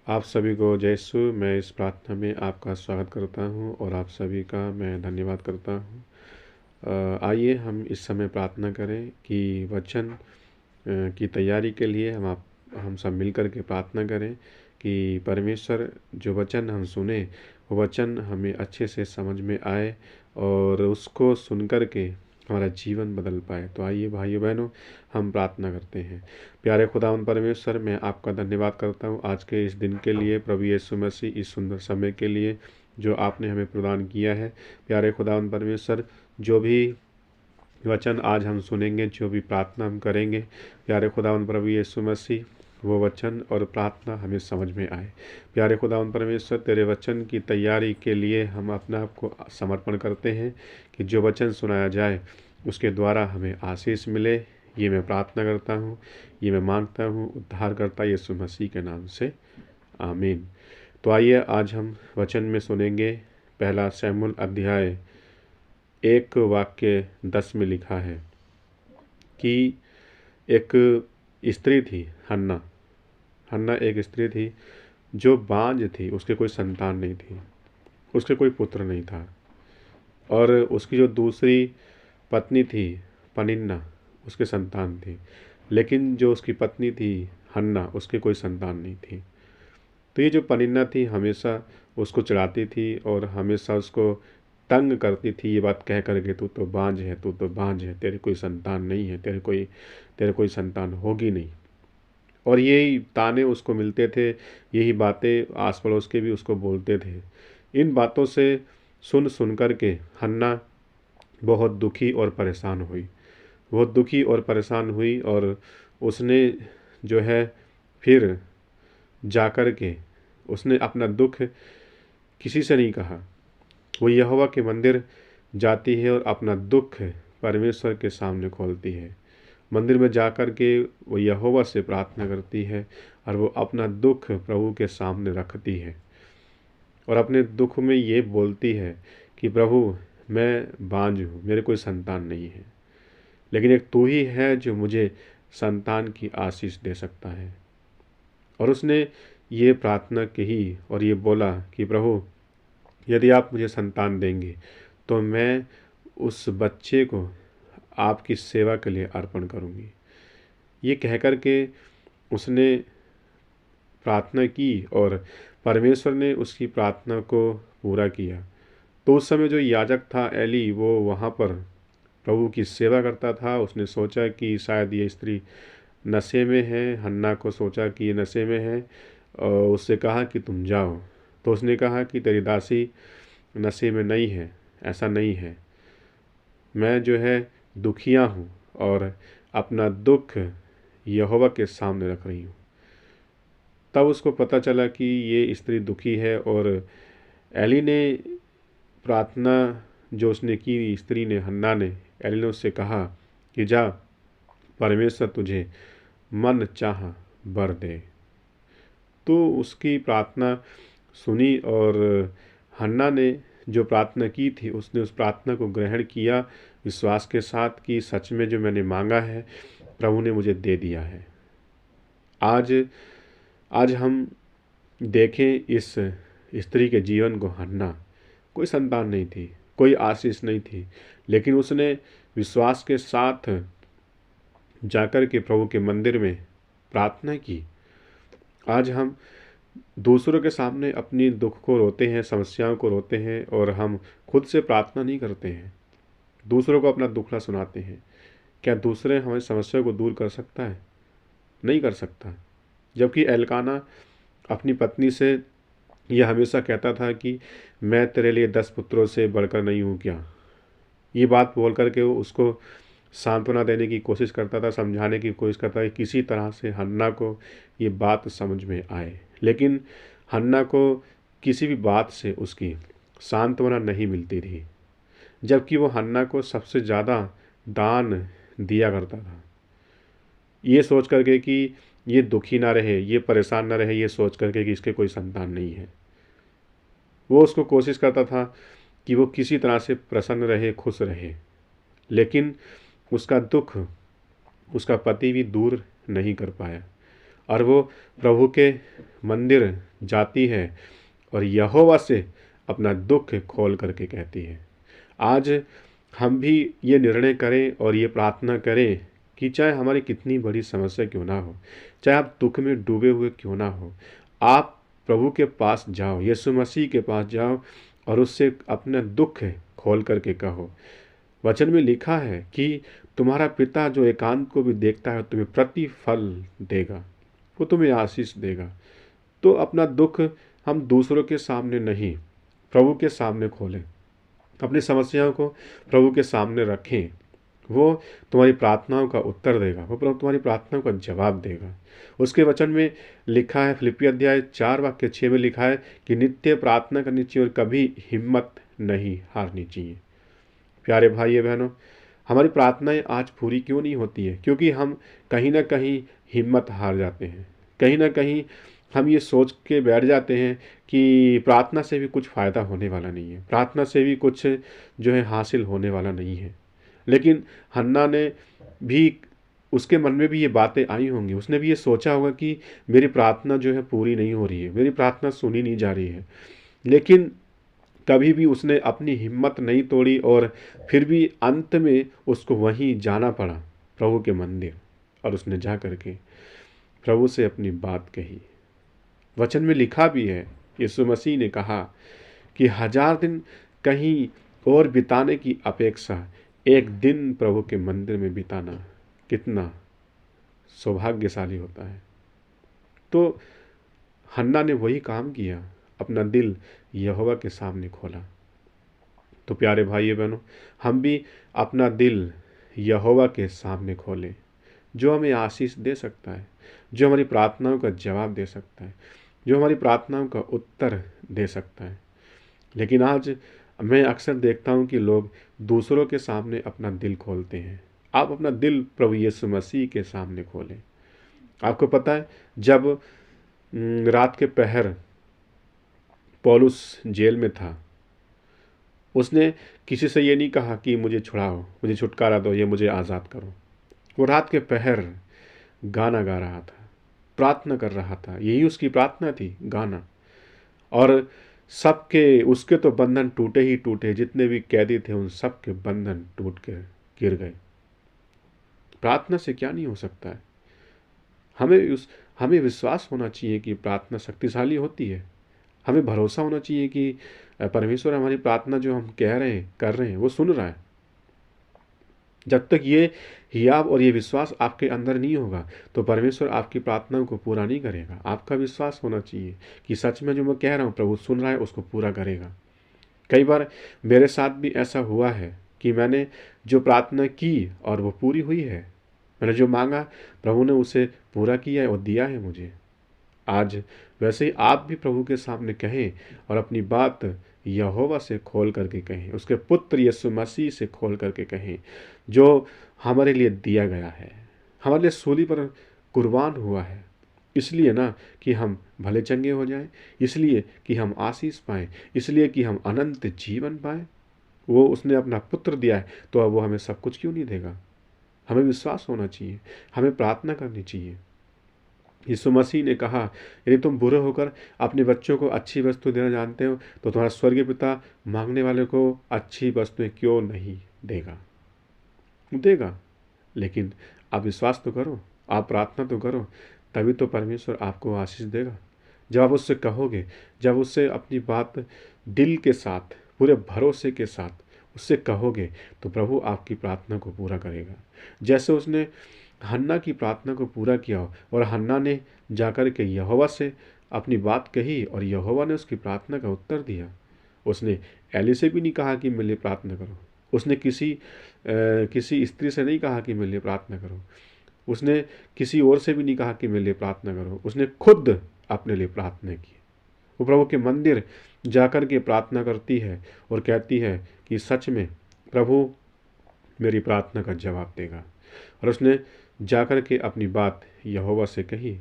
आप सभी को जय यीशु। मैं इस प्रार्थना में आपका स्वागत करता हूं और आप सभी का मैं धन्यवाद करता हूं। आइए हम इस समय प्रार्थना करें कि वचन की तैयारी के लिए हम सब मिलकर के प्रार्थना करें कि परमेश्वर जो वचन हम सुने वो वचन हमें अच्छे से समझ में आए और उसको सुनकर के हमारा जीवन बदल पाए। तो आइए भाइयों बहनों, हम प्रार्थना करते हैं। प्यारे खुदावन परमेश्वर, मैं आपका धन्यवाद करता हूँ आज के इस दिन के लिए, प्रभु यीशु मसीह, इस सुंदर समय के लिए जो आपने हमें प्रदान किया है। प्यारे खुदावन परमेश्वर, जो भी वचन आज हम सुनेंगे, जो भी प्रार्थना हम करेंगे, प्यारे खुदावन प्रभु यीशु मसीह, वो वचन और प्रार्थना हमें समझ में आए। प्यारे खुदावन परमेश्वर, तेरे वचन की तैयारी के लिए हम अपने आप को समर्पण करते हैं कि जो वचन सुनाया जाए उसके द्वारा हमें आशीष मिले। ये मैं प्रार्थना करता हूँ, ये मैं मांगता हूँ उद्धारकर्ता यीशु मसीह के नाम से, आमीन। तो आइए आज हम वचन में सुनेंगे। पहला शमूएल अध्याय 1 वाक्य 10 में लिखा है कि एक स्त्री थी, हन्ना। हन्ना एक स्त्री थी जो बांझ थी, उसके कोई संतान नहीं थी, उसके कोई पुत्र नहीं था। और उसकी जो दूसरी पत्नी थी पनिन्ना, उसके संतान थी, लेकिन जो उसकी पत्नी थी हन्ना, उसके कोई संतान नहीं थी। तो ये जो पनिन्ना थी हमेशा उसको चिढ़ाती थी और हमेशा उसको तंग करती थी, ये बात कह करके, तू तो बांझ है, तू तो बांझ है, तेरे कोई संतान नहीं है, तेरे कोई संतान होगी नहीं। और यही ताने उसको मिलते थे, यही बातें आस पड़ोस के भी उसको बोलते थे। इन बातों से सुन सुन कर के हन्ना बहुत दुखी और परेशान हुई, बहुत दुखी और परेशान हुई। और उसने जो है फिर जाकर के उसने अपना दुख किसी से नहीं कहा। वो यहोवा के मंदिर जाती है और अपना दुख परमेश्वर के सामने खोलती है। मंदिर में जाकर के वो यहोवा से प्रार्थना करती है और वो अपना दुख प्रभु के सामने रखती है और अपने दुख में ये बोलती है कि प्रभु, मैं बांझ हूँ, मेरे कोई संतान नहीं है, लेकिन एक तू ही है जो मुझे संतान की आशीष दे सकता है। और उसने ये प्रार्थना कही और ये बोला कि प्रभु, यदि आप मुझे संतान देंगे तो मैं उस बच्चे को आपकी सेवा के लिए अर्पण करूँगी। ये कह कर के उसने प्रार्थना की और परमेश्वर ने उसकी प्रार्थना को पूरा किया। तो उस समय जो याजक था एली, वो वहाँ पर प्रभु की सेवा करता था। उसने सोचा कि शायद ये स्त्री नशे में है, हन्ना को सोचा कि ये नशे में है, और उससे कहा कि तुम जाओ। तो उसने कहा कि तेरी दासी नशे में नहीं है, ऐसा नहीं है, मैं जो है दुखिया हूँ और अपना दुख यहोवा के सामने रख रही हूँ। तब उसको पता चला कि ये स्त्री दुखी है और एली ने प्रार्थना जो उसने की, स्त्री ने, हन्ना ने, एली ने उससे कहा कि जा, परमेश्वर तुझे मन चाह वर दे। तो उसकी प्रार्थना सुनी और हन्ना ने जो प्रार्थना की थी उसने उस प्रार्थना को ग्रहण किया विश्वास के साथ कि सच में जो मैंने मांगा है प्रभु ने मुझे दे दिया है। आज आज हम देखें इस स्त्री के जीवन को। हन्ना, कोई संतान नहीं थी, कोई आशीष नहीं थी, लेकिन उसने विश्वास के साथ जाकर के प्रभु के मंदिर में प्रार्थना की। आज हम दूसरों के सामने अपनी दुख को रोते हैं, समस्याओं को रोते हैं और हम खुद से प्रार्थना नहीं करते हैं, दूसरों को अपना दुखड़ा सुनाते हैं। क्या दूसरे हमारी समस्या को दूर कर सकता है? नहीं कर सकता। जबकि एलकाना अपनी पत्नी से यह हमेशा कहता था कि मैं तेरे लिए 10 पुत्रों से बढ़कर नहीं हूँ क्या। ये बात बोल करके वो उसको सांत्वना देने की कोशिश करता था, समझाने की कोशिश करता था कि किसी तरह से हन्ना को ये बात समझ में आए। लेकिन हन्ना को किसी भी बात से उसकी सांत्वना नहीं मिलती थी, जबकि वो हन्ना को सबसे ज़्यादा दान दिया करता था, ये सोच करके कि ये दुखी ना रहे, ये परेशान ना रहे, ये सोच करके कि इसके कोई संतान नहीं है। वो उसको कोशिश करता था कि वो किसी तरह से प्रसन्न रहे, खुश रहे, लेकिन उसका दुख उसका पति भी दूर नहीं कर पाया। और वो प्रभु के मंदिर जाती है और यहोवा से अपना दुख खोल करके कहती है। आज हम भी ये निर्णय करें और ये प्रार्थना करें कि चाहे हमारी कितनी बड़ी समस्या क्यों ना हो, चाहे आप दुख में डूबे हुए क्यों ना हो, आप प्रभु के पास जाओ, यीशु मसीह के पास जाओ और उससे अपना दुख खोल करके कहो। वचन में लिखा है कि तुम्हारा पिता जो एकांत को भी देखता है तुम्हें प्रतिफल देगा, वो तुम्हें आशीष देगा। तो अपना दुख हम दूसरों के सामने नहीं, प्रभु के सामने खोलें, अपनी समस्याओं को प्रभु के सामने रखें। वो तुम्हारी प्रार्थनाओं का उत्तर देगा, वो प्रभु तुम्हारी प्रार्थनाओं का जवाब देगा। उसके वचन में लिखा है, फिलिप्पी अध्याय 4:6 में लिखा है कि नित्य प्रार्थना करनी चाहिए और कभी हिम्मत नहीं हारनी चाहिए। प्यारे भाइयों बहनों, हमारी प्रार्थनाएं आज पूरी क्यों नहीं होती है? क्योंकि हम कहीं ना कहीं हिम्मत हार जाते हैं, कहीं ना कहीं हम ये सोच के बैठ जाते हैं कि प्रार्थना से भी कुछ फ़ायदा होने वाला नहीं है, प्रार्थना से भी कुछ जो है हासिल होने वाला नहीं है। लेकिन हन्ना ने भी, उसके मन में भी ये बातें आई होंगी, उसने भी ये सोचा होगा कि मेरी प्रार्थना जो है पूरी नहीं हो रही है, मेरी प्रार्थना सुनी नहीं जा रही है। लेकिन कभी भी उसने अपनी हिम्मत नहीं तोड़ी और फिर भी अंत में उसको वहीं जाना पड़ा, प्रभु के मंदिर, और उसने जा करके प्रभु से अपनी बात कही। वचन में लिखा भी है, यीशु मसीह ने कहा कि 1000 दिन कहीं और बिताने की अपेक्षा एक दिन प्रभु के मंदिर में बिताना कितना सौभाग्यशाली होता है। तो हन्ना ने वही काम किया, अपना दिल यहोवा के सामने खोला। तो प्यारे भाइयों बहनों, हम भी अपना दिल यहोवा के सामने खोलें, जो हमें आशीष दे सकता है, जो हमारी प्रार्थनाओं का जवाब दे सकता है, जो हमारी प्रार्थनाओं का उत्तर दे सकता है। लेकिन आज मैं अक्सर देखता हूँ कि लोग दूसरों के सामने अपना दिल खोलते हैं। आप अपना दिल प्रभु यीशु मसीह के सामने खोलें। आपको पता है, जब रात के पहर पौलुस जेल में था, उसने किसी से ये नहीं कहा कि मुझे छुड़ाओ, मुझे छुटकारा दो, ये मुझे आज़ाद करो। वो रात के पहर गाना गा रहा था, प्रार्थना कर रहा था, यही उसकी प्रार्थना थी, गाना। और सबके, उसके तो बंधन टूटे ही टूटे, जितने भी कैदी थे उन सब के बंधन टूट के गिर गए। प्रार्थना से क्या नहीं हो सकता है? हमें विश्वास होना चाहिए कि प्रार्थना शक्तिशाली होती है। हमें भरोसा होना चाहिए कि परमेश्वर हमारी प्रार्थना जो हम कह रहे हैं, कर रहे हैं, वो सुन रहा है। जब तक ये हियाव और ये विश्वास आपके अंदर नहीं होगा तो परमेश्वर आपकी प्रार्थनाओं को पूरा नहीं करेगा। आपका विश्वास होना चाहिए कि सच में जो मैं कह रहा हूँ प्रभु सुन रहा है, उसको पूरा करेगा। कई बार मेरे साथ भी ऐसा हुआ है कि मैंने जो प्रार्थना की और वो पूरी हुई है। मैंने जो मांगा प्रभु ने उसे पूरा किया है और दिया है मुझे। आज वैसे ही आप भी प्रभु के सामने कहें और अपनी बात यहोवा से खोल करके कहें, उसके पुत्र यीशु मसीह से खोल करके कहें, जो हमारे लिए दिया गया है, हमारे लिए सूली पर कुर्बान हुआ है, इसलिए ना कि हम भले चंगे हो जाएं, इसलिए कि हम आशीष पाएं, इसलिए कि हम अनंत जीवन पाएं। वो उसने अपना पुत्र दिया है, तो अब वो हमें सब कुछ क्यों नहीं देगा? हमें विश्वास होना चाहिए, हमें प्रार्थना करनी चाहिए। यीशु मसीह ने कहा, यदि तुम बुरे होकर अपने बच्चों को अच्छी वस्तु देना जानते हो तो तुम्हारा स्वर्गीय पिता मांगने वाले को अच्छी वस्तुएं क्यों नहीं देगा? देगा। लेकिन आप विश्वास तो करो, आप प्रार्थना तो करो, तभी तो परमेश्वर आपको आशीष देगा। जब आप उससे कहोगे, जब उससे अपनी बात दिल के साथ, पूरे भरोसे के साथ उससे कहोगे, तो प्रभु आपकी प्रार्थना को पूरा करेगा। जैसे उसने हन्ना की प्रार्थना को पूरा किया और हन्ना ने जाकर के यहोवा से अपनी बात कही और यहोवा ने उसकी प्रार्थना का उत्तर दिया। उसने एली से भी नहीं कहा कि मेरे लिए प्रार्थना करो, उसने किसी स्त्री से नहीं कहा कि मेरे लिए प्रार्थना करो, उसने किसी और से भी नहीं कहा कि मेरे लिए प्रार्थना करो, उसने खुद अपने लिए प्रार्थना की। वो प्रभु के मंदिर जाकर के प्रार्थना करती है और कहती है कि सच में प्रभु मेरी प्रार्थना का जवाब देगा। और उसने जाकर के अपनी बात यहोवा से कही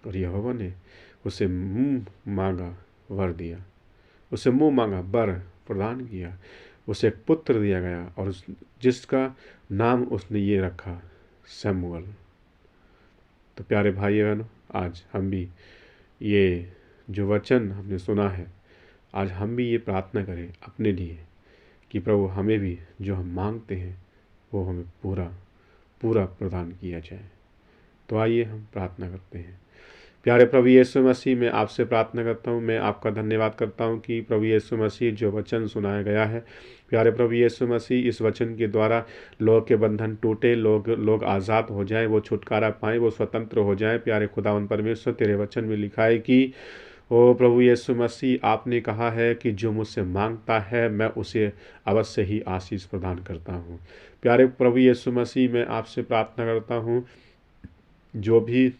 और यहोवा ने उसे मुँह मांगा वर दिया, उसे मुँह मांगा वर प्रदान किया, उसे एक पुत्र दिया गया और जिसका नाम उसने ये रखा, शमूएल। तो प्यारे भाई बहनों, आज हम भी ये जो वचन हमने सुना है, आज हम भी ये प्रार्थना करें अपने लिए कि प्रभु हमें भी जो हम मांगते हैं वो हमें पूरा पूरा प्रदान किया जाए। तो आइए हम प्रार्थना करते हैं। प्यारे प्रभु यीशु मसीह, मैं आपसे प्रार्थना करता हूँ, मैं आपका धन्यवाद करता हूँ कि प्रभु यीशु मसीह जो वचन सुनाया गया है, प्यारे प्रभु यीशु मसीह, इस वचन के द्वारा लोग के बंधन टूटे, लोग आज़ाद हो जाएं, वो छुटकारा पाएं, वो स्वतंत्र हो जाएं। प्यारे खुदावंद परमेश्वर, तेरे वचन में लिखा है कि ओ प्रभु यीशु मसीह, आपने कहा है कि जो मुझसे मांगता है मैं उसे अवश्य ही आशीष प्रदान करता हूँ। प्यारे प्रभु यीशु मसीह, मैं आपसे प्रार्थना करता हूँ, जो भी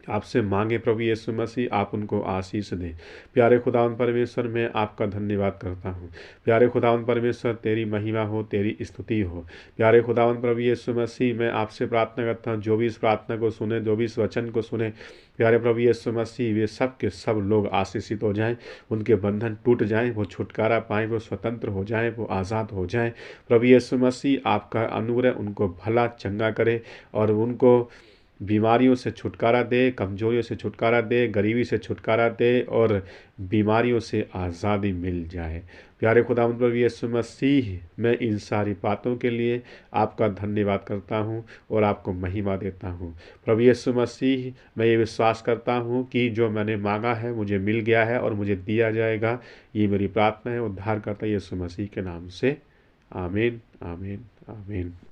आपसे मांगे प्रभु यीशु मसीह, आप उनको आशीष दें। प्यारे खुदावंद परमेश्वर, मैं आपका धन्यवाद करता हूँ। प्यारे खुदावंद परमेश्वर, तेरी महिमा हो, तेरी स्तुति हो। प्यारे खुदावंद प्रभु यीशु मसीह, मैं आपसे प्रार्थना करता हूँ, जो भी इस प्रार्थना को सुने, जो भी इस वचन को सुने, प्यारे प्रभु यीशु मसीह, वे सब के सब लोग आशीषित हो जाएं, उनके बंधन टूट जाएं, वो छुटकारा पाएं, वो स्वतंत्र हो जाएं, वो आज़ाद हो जाएं। प्रभु यीशु मसीह, आपका अनुग्रह उनको भला चंगा करे और उनको बीमारियों से छुटकारा दे, कमजोरियों से छुटकारा दे, गरीबी से छुटकारा दे और बीमारियों से आज़ादी मिल जाए। प्यारे खुदावंद प्रभु यीशु मसीह, मैं इन सारी बातों के लिए आपका धन्यवाद करता हूँ और आपको महिमा देता हूँ। प्रभु यीशु मसीह, मैं ये विश्वास करता हूँ कि जो मैंने मांगा है मुझे मिल गया है और मुझे दिया जाएगा। ये मेरी प्रार्थना है उद्धारकर्ता यीशु मसीह के नाम से। आमीन, आमीन, आमीन।